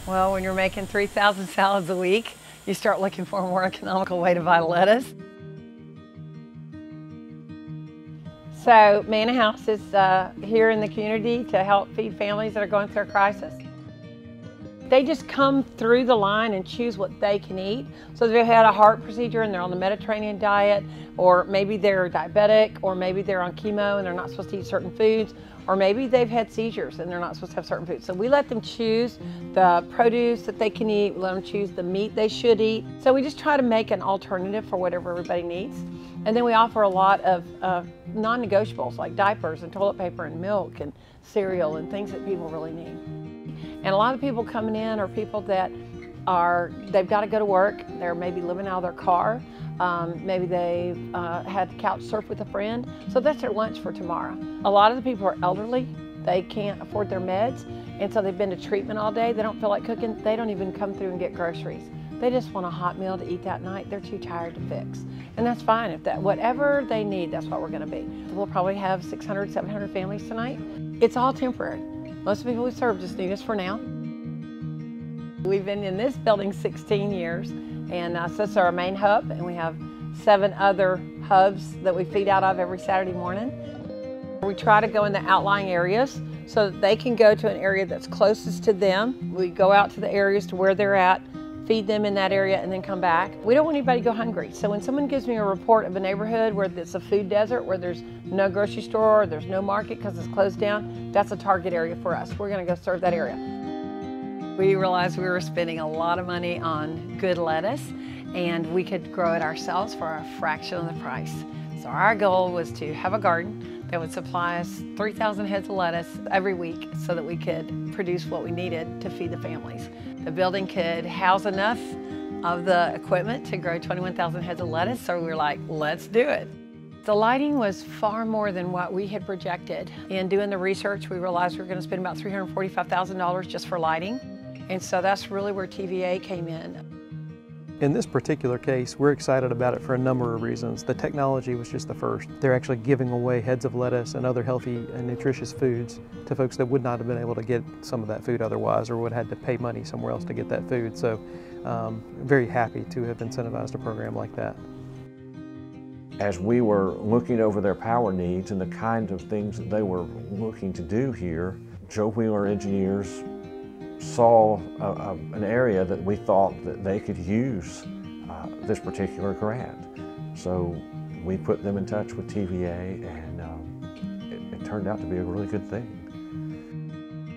Well, when you're making 3,000 salads a week, you start looking for a more economical way to buy lettuce. So Manna House is here in the community to help feed families that are going through a crisis. They just come through the line and choose what they can eat. So they've had a heart procedure and they're on the Mediterranean diet, or maybe they're diabetic, or maybe they're on chemo and they're not supposed to eat certain foods, or maybe they've had seizures and they're not supposed to have certain foods. So we let them choose the produce that they can eat, we let them choose the meat they should eat. So we just try to make an alternative for whatever everybody needs. And then we offer a lot of non-negotiables like diapers and toilet paper and milk and cereal and things that people really need. And a lot of people coming in are people that they've got to go to work, they're maybe living out of their car, maybe they've had couch surf with a friend, so that's their lunch for tomorrow. A lot of the people are elderly, they can't afford their meds, and so they've been to treatment all day, they don't feel like cooking, they don't even come through and get groceries. They just want a hot meal to eat that night, they're too tired to fix. And that's fine, whatever they need, that's what we're gonna be. We'll probably have 600, 700 families tonight. It's all temporary. Most of the people we serve just need us for now. We've been in this building 16 years, and so this is our main hub, and we have 7 other hubs that we feed out of every Saturday morning. We try to go in the outlying areas so that they can go to an area that's closest to them. We go out to the areas to where they're at, feed them in that area, and then come back. We don't want anybody to go hungry. So when someone gives me a report of a neighborhood where it's a food desert, where there's no grocery store, or there's no market because it's closed down, that's a target area for us. We're gonna go serve that area. We realized we were spending a lot of money on good lettuce, and we could grow it ourselves for a fraction of the price. So our goal was to have a garden that would supply us 3,000 heads of lettuce every week so that we could produce what we needed to feed the families. The building could house enough of the equipment to grow 21,000 heads of lettuce, so we were like, let's do it. The lighting was far more than what we had projected. In doing the research, we realized we were going to spend about $345,000 just for lighting, and so that's really where TVA came in. In this particular case, we're excited about it for a number of reasons. The technology was just the first. They're actually giving away heads of lettuce and other healthy and nutritious foods to folks that would not have been able to get some of that food otherwise, or would have had to pay money somewhere else to get that food. So very happy to have incentivized a program like that. As we were looking over their power needs and the kind of things that they were looking to do here, Joe Wheeler engineers saw an area that we thought that they could use this particular grant. So we put them in touch with TVA, and it turned out to be a really good thing.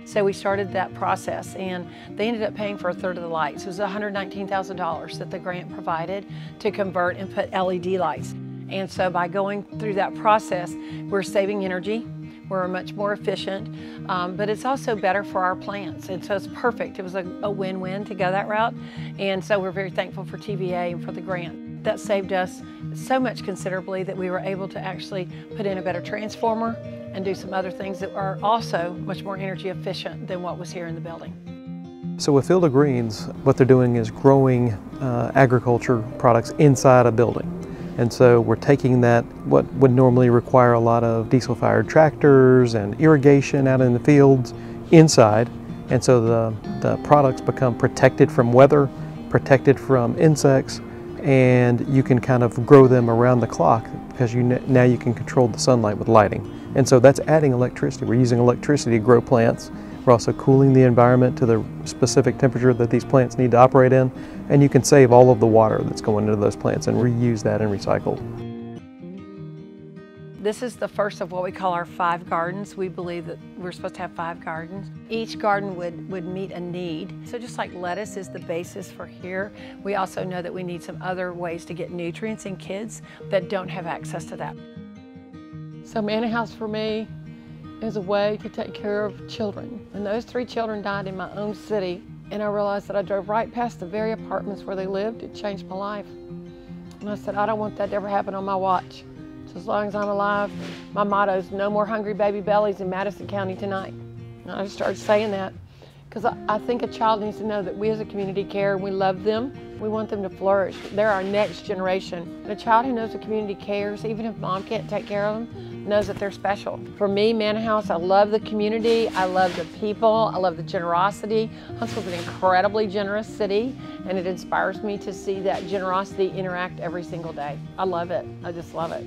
So we started that process, and they ended up paying for a third of the lights. It was $119,000 that the grant provided to convert and put LED lights. And so by going through that process, we're saving energy. We're much more efficient, but it's also better for our plants. And so it's perfect. It was a win-win to go that route. And so we're very thankful for TVA and for the grant. That saved us so much considerably that we were able to actually put in a better transformer and do some other things that are also much more energy efficient than what was here in the building. So with Field of Greens, what they're doing is growing agriculture products inside a building. And so we're taking that, what would normally require a lot of diesel-fired tractors and irrigation out in the fields, inside. And so the products become protected from weather, protected from insects, and you can kind of grow them around the clock because now you can control the sunlight with lighting. And so that's adding electricity. We're using electricity to grow plants. We're also cooling the environment to the specific temperature that these plants need to operate in, and you can save all of the water that's going into those plants and reuse that and recycle. This is the first of what we call our 5 gardens. We believe that we're supposed to have 5 gardens. Each garden would meet a need. So just like lettuce is the basis for here, we also know that we need some other ways to get nutrients in kids that don't have access to that. So Manna House for me is a way to take care of children. And those 3 children died in my own city, and I realized that I drove right past the very apartments where they lived. It changed my life. And I said, I don't want that to ever happen on my watch. So as long as I'm alive, my motto is no more hungry baby bellies in Madison County tonight. And I just started saying that Because I think a child needs to know that we as a community care and we love them. We want them to flourish. They're our next generation. And a child who knows the community cares, even if mom can't take care of them, knows that they're special. For me, Manna House, I love the community, I love the people, I love the generosity. Huntsville's an incredibly generous city, and it inspires me to see that generosity interact every single day. I love it. I just love it.